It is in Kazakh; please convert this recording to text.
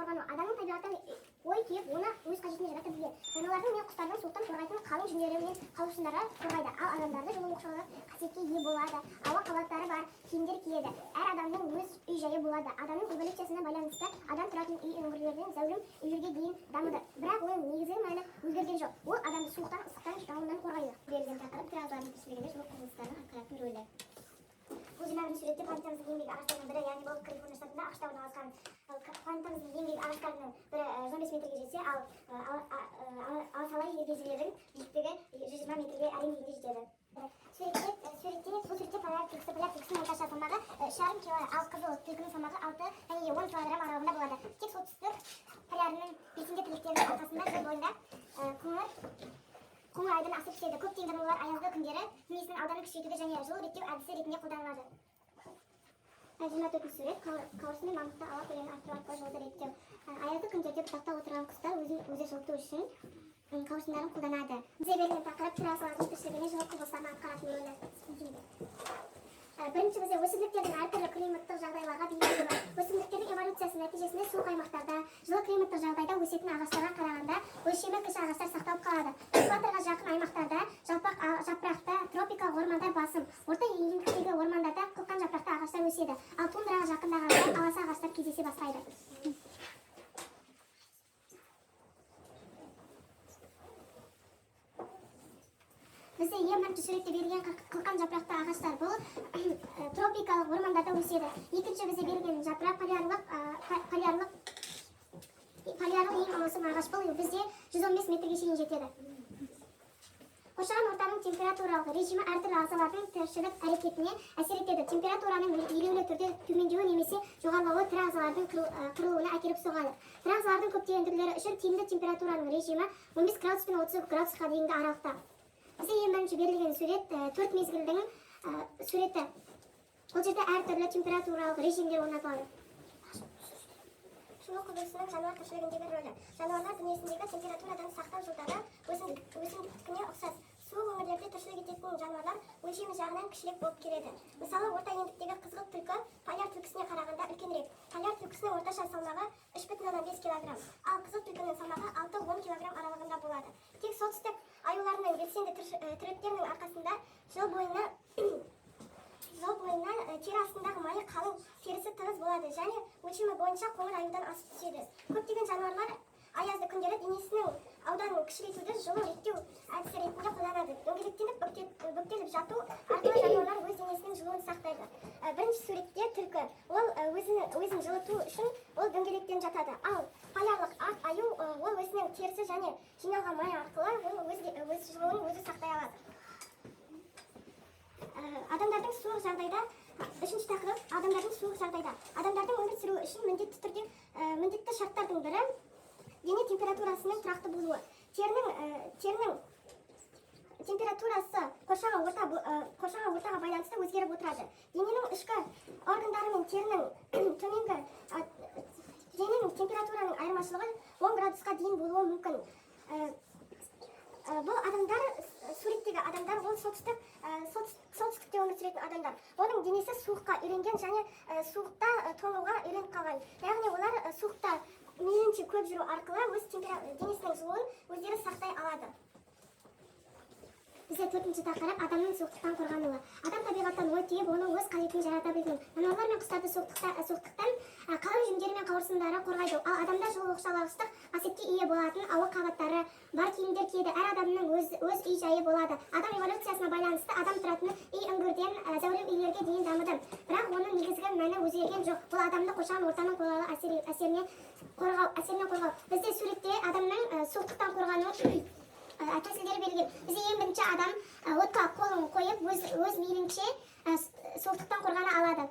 қорғану. Адамның табиғаттан ой түйіп, оны өз қажетіне жарата білген. Жануарлардың мен құстардың суықтан қорғайтын қалың жүндері мен қауырсындары қорғайды. Ал адамдарды жылу оқшаулық қасиетке ие болады. Ауа қабаттары бар киімдер киеді. Әр адамның өз үй жайы болады. Адамның эволюциясына байланысты адам тұратын үй үңгірлерден зәулім үйлерге дейін дамыды. Бірақ оның негізгі мәні өзгерген жоқ. Ол адамды суықтан, ыстықтан, жауыннан қорғайды. Берілген тақырып тірі тіршілігінде жылу құбылыстарының атқаратын рөлі. Бұл 21 суретте планетамыздың еңбек ағаштарының бірі, яғни бұл Калифорния штатында ақшта орналасқан планетамыздың еңбек ағаштарының бірі 15 метрге жетсе, ал салай ергежейлердің биіктігі 120 метрге әрең дегенде жетеді. Бұл суретте поляр түлкісінің орташа салмағы шарым кило, ал қызыл түлкінің салмағы 6 және 10 килограмм аралығында болады. Тек солтүстік полярының белсенді тілектерінің арқасында жыл бойында қоңыр айдын асып түседі. Көптеген жануарлар аязды күндері денесінің ауданын кішірейтуді және жылу реттеу әдісі ретінде қолданылады. 24 сурет қауырсын мен мамықта ауа көлемін арттыру арқылы жылуды реттеу. Аязды күндерде бұтақта отырған құстар өзі жылыту үшін қауырсындарын қолданады. Бізге берілген тақырып тірі ағзалардың тіршілігіне жылу құбылыстарының атқаратын рөлі. Бірінші бізде өсімдіктердің әртүрлі климаттық жағдайларға бейімделуі. Өсімдіктердің эволюциясы нәтижесінде суық аймақтарда, жылы климаттық жағдайда өсетін ағаштарға қарағанда өлшемі кіші ағаштар сақталып қалады. Экваторға жақын аймақтарда жалпақ жапырақты тропикалық ормандар басым. Орта еңістегі ормандарда қылқан жапырақты ағаштар өседі, ал тундраға жақындағанда аласа ағаштар кездесе бастайды. Бізде ең бірінші суретте берілген қылқан жапырақты ағаштар бұл тропикалық ормандарда өседі. Екінші бізде берілген жапырақ полярлық ең маусым ағаш бұл бізде 115 метрге шейін жетеді. Қоршаған ортаның температуралық режимі әртүрлі ағзалардың тіршілік әрекетіне әсер етеді. Температураның елеулі түрде төмендеуі немесе жоғарылауы тірі ағзалардың қырылуына әкеліп соғады. Тірі ағзалардың көптеген түрлері үшін тиімді температураның режимі 15 градус пен 30 градусқа дейінгі аралықта. Бізде ең бірінші берілген сурет 4 мезгілдің суреті. Бұл жерде әртүрлі температуралық режимдер орнатылады. Жылу құбылысының жануар тіршілігіндегі рөлі. Жануарлар дүниесіндегі температурадан сақтау жолдары өсімдікіне ұқсас. Суық өңірлерде тіршілік ететін жануарлар өлшемі жағынан кішірек болып келеді. Мысалы, орта ендіктегі қызғылт түлкі поляр түлкісіне қарағанда үлкенірек. Поляр түлкісінің орташа салмағы 3,5 килограмм, ал қызыл түлкінің салмағы 6-10 килограмм аралығында болады. Тек солтүстік аюларының белсенді тіректерінің арқасында жыл бойына тері астындағы майы қалың, терісі тығыз болады және өлшемі бойынша қоңыр аюдан асып түседі. Көптеген жануарлар аязды күндері денесінің ауданын кішірейтуді жылу реттеу әдісі ретінде қолданады. Дөңгелектеніп бүктеліп жату арқылы жануарлар өз денесінің жылуын сақтайды. Бірінші суретте түлкі. Ол өзін жылыту үшін ол дөңгелектен жатады. Ал полярлық ақ аю ол өзінің терісі және жиналған май арқылы өз жылуын өзі сақтай алады. Адамдардың суық жағдайда, үшінші тақырып адамдардың суық жағдайда. Адамдардың өмір сүруі үшін міндетті шарттардың бірі дене температурасының тұрақты болуы. Терінің температурасы қоршаған ортаға байланысты өзгеріп отырады. Дененің ішкі органдары мен терінің дененің температураның айырмашылығы 10 градусқа дейін болуы мүмкін. Бұл адамдар, суреттегі адамдар, ол солтүстікте өмір сүретін адамдар. Оның денесі суыққа үйренген және суықта тоңуға үйреніп қалған. Яғни олар суықта мейлінше көп жүру арқылы өз денесінің жылуын өздері сақтай алады. Бізде төртінші тақырып адамның суықтықтан қорғануы. Адам табиғаттан ой түйіп, оның өз қажетін жарата білген. Жануарлар мен құстарды суықтықтан қалың жүндері мен қауырсындары қорғайды. Ал адамда жылу оқшаулағыштық қасиетке ие болатын ауа қабаттары бар киімдер киеді. Әр адамның өз үй жайы болады. Адам эволюциясына байланысты адам тұратын үй үңгірден зәулім үйлерге дейін дамыды. Бірақ оның негізгі мәні өзгерген жоқ. Бұл адамды қоршаған ортаның қолайлы әсерінен қорғау. Бізде суретте адамның суықтықтан қорғану тәсілдері берілген. Бізде ең бірінші адам отқа қолын қойып өз мейлінше суықтықтан қорғана алады.